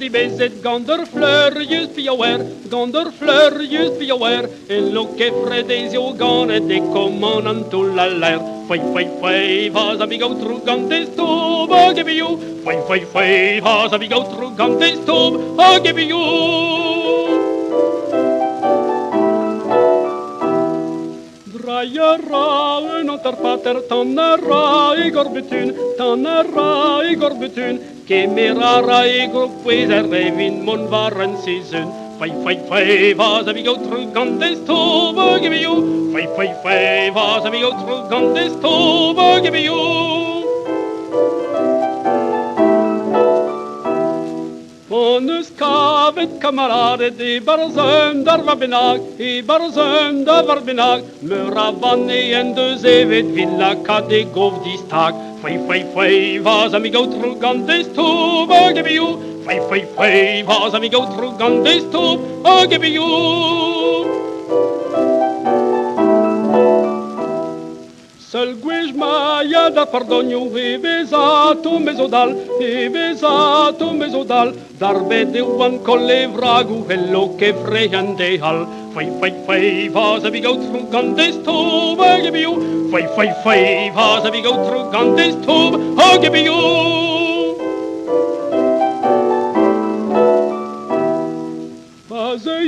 di bezet gander fleur pilhaouer, gander fleur pilhaouer, en lo che fredezio gane de commandant tout la l'air. Fai, vas amigo trugantes tub, a give you. Fai, vas amigo trugantes tub, a give you. Draiera un anterpater tannera i gorbetun, kemerara i gropwezer revin mon varen season. Fai, vas amigo trugantes tub, a give you. Fai, vas amigo trugantes tub, a give you. Bonus kavet kamerade de barzh dar varbenag, e barzh da varbenag, me ravane en de zevet villa kade gov distak. Fai, vas amigo trugantes tub, a give you. Fai, vas amigo trugantes tub, a give you. Seul gwech maia da pardonio e besato mesodal, darbe de wan colle vragu hello che freande hal. Fai, vas amigo trugantes tub, a give you. Fai, vas amigo trugantes tub, a give you.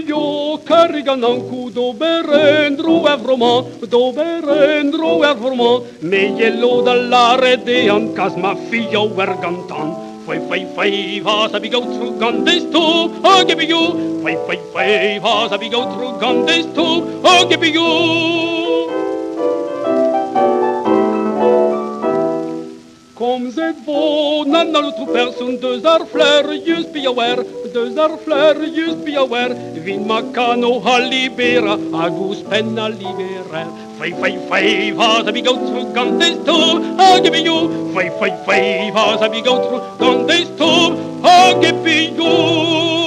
Io carriganancu doberendro evromant, me yello dall'are de ancas ma figlio vergantan. Fai, vas amigo trugantes tub, a give you. Fai, vas amigo trugantes tub, a give you. Kom zet vonan na l'autre person, deux ar fleur pilhaouer, vin macano a libera, agus pen a liberer. Fai, vas amigo trugantes tub, a give you. Fai, vas amigo trugantes tub, a give you.